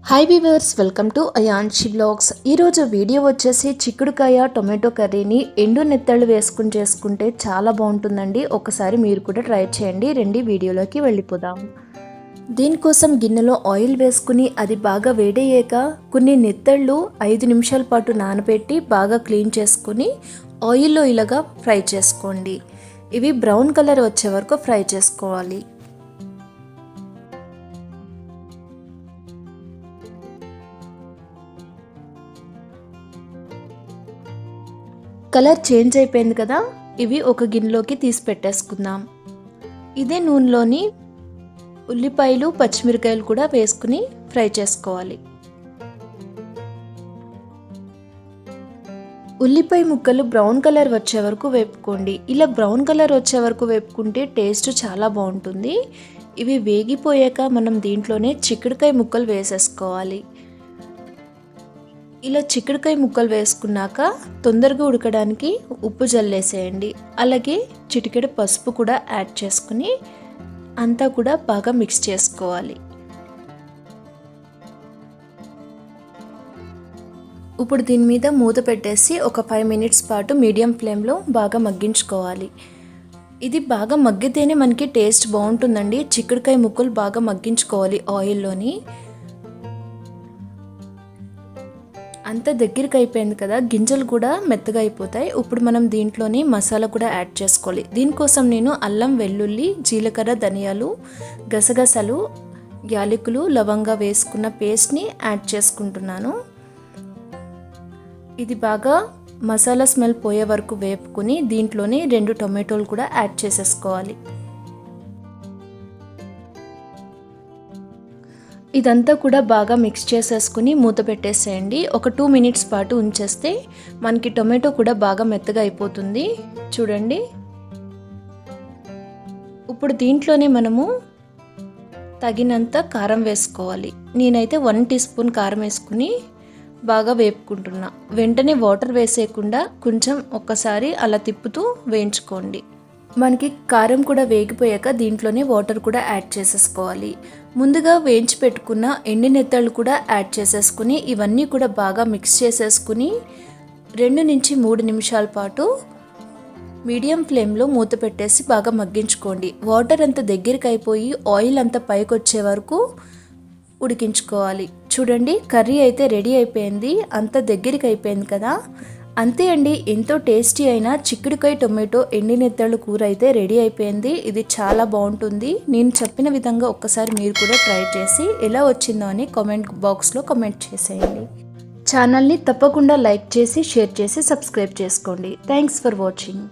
Hi viewers, welcome to Ayanshi blogs. ఈరోజు video వచ్చేసి చిక్కుడుకాయ టొమాటో కర్రీని ఎండు నెత్తళ్ళు వేసుకుని చేసుకుంటే చాలా బాగుంటుందండి. ఒకసారి మీరు కూడా ట్రై చేయండి. రండి వీడియోలోకి వెళ్ళిపోదాం. దీనికోసం గిన్నెలో ఆయిల్ వేసుకుని అది బాగా వేడయ్యాక కొన్ని నెత్తళ్ళు 5 నిమిషాల పాటు నానబెట్టి బాగా క్లీన్ చేసుకుని ఆయిల్లో ఇలాగా ఫ్రై చేసుకోండి. ఇవి బ్రౌన్ కలర్ వచ్చే వరకు ఫ్రై చేసుకోవాలి. కలర్ చేంజ్ అయిపోయింది కదా, ఇవి ఒక గిన్నెలోకి తీసి పెట్టేసుకుందాం. ఇదే నూనెలోని ఉల్లిపాయలు పచ్చిమిరకాయలు కూడా వేసుకుని ఫ్రై చేసుకోవాలి. ఉల్లిపాయ ముక్కలు బ్రౌన్ కలర్ వచ్చే వరకు వేపుకోండి. ఇలా బ్రౌన్ కలర్ వచ్చే వరకు వేపుకుంటే టేస్ట్ చాలా బాగుంటుంది. ఇవి వేగిపోయాక మనం దీంట్లోనే చిక్కుడుకాయ ముక్కలు వేసేసుకోవాలి. ఇలా చిక్కుడుకాయ ముక్కలు వేసుకున్నాక తొందరగా ఉడకడానికి ఉప్పు జల్లేసేయండి. అలాగే చిటికెడు పసుపు కూడా యాడ్ చేసుకుని అంతా కూడా బాగా మిక్స్ చేసుకోవాలి. ఇప్పుడు దీని మీద మూత పెట్టేసి ఒక 5 మినిట్స్ పాటు మీడియం ఫ్లేమ్లో బాగా మగ్గించుకోవాలి. ఇది బాగా మగ్గితేనే మనకి టేస్ట్ బాగుంటుందండి. చిక్కుడుకాయ ముక్కలు బాగా మగ్గించుకోవాలి ఆయిల్లోని. అంత దగ్గరికి అయిపోయింది కదా, గింజలు కూడా మెత్తగా అయిపోతాయి. ఇప్పుడు మనం దీంట్లోని మసాలా కూడా యాడ్ చేసుకోవాలి. దీనికోసం నేను అల్లం, వెల్లుల్లి, జీలకర్ర, ధనియాలు, గసగసాలు, యాలకులు, లవంగా వేసుకున్న పేస్ట్ని యాడ్ చేసుకుంటున్నాను. ఇది బాగా మసాలా స్మెల్ పోయే వరకు వేపుకుని దీంట్లోని 2 టొమాటోలు కూడా యాడ్ చేసేసుకోవాలి. ఇదంతా కూడా బాగా మిక్స్ చేసేసుకుని మూత పెట్టేసేయండి. ఒక 2 మినిట్స్ పాటు ఉంచేస్తే మనకి టొమాటో కూడా బాగా మెత్తగా అయిపోతుంది. చూడండి, ఇప్పుడు దీంట్లోనే మనము తగినంత కారం వేసుకోవాలి. నేనైతే 1 టీ స్పూన్ కారం వేసుకుని బాగా వేపుకుంటున్నా. వెంటనే వాటర్ వేసేయకుండా కొంచెం ఒక్కసారి అలా తిప్పుతూ వేయించుకోండి. మనకి కారం కూడా వేగిపోయాక దీంట్లోనే వాటర్ కూడా యాడ్ చేసేసుకోవాలి. ముందుగా వేయించి పెట్టుకున్న ఎండి నెత్తళ్ళు కూడా యాడ్ చేసేసుకుని ఇవన్నీ కూడా బాగా మిక్స్ చేసేసుకుని 2 నుంచి 3 నిమిషాల పాటు మీడియం ఫ్లేమ్లో మూత పెట్టేసి బాగా మగ్గించుకోండి. వాటర్ అంతా దగ్గరికి అయిపోయి ఆయిల్ అంతా పైకి వచ్చే వరకు ఉడికించుకోవాలి. చూడండి, కర్రీ అయితే రెడీ అయిపోయింది. అంత దగ్గరికి అయిపోయింది కదా. అంతే అండి, ఎంతో టేస్టీ అయిన చిక్కుడుకాయ టొమాటో ఎండి నెత్తళ్ళు కూర అయితే రెడీ అయిపోయింది. ఇది చాలా బాగుంటుంది. నేను చెప్పిన విధంగా ఒక్కసారి మీరు కూడా ట్రై చేసి ఎలా వచ్చిందో అని కామెంట్ బాక్స్లో కామెంట్ చేసేయండి. ఛానల్ని తప్పకుండా లైక్ చేసి షేర్ చేసి సబ్స్క్రైబ్ చేసుకోండి. Thanks for watching.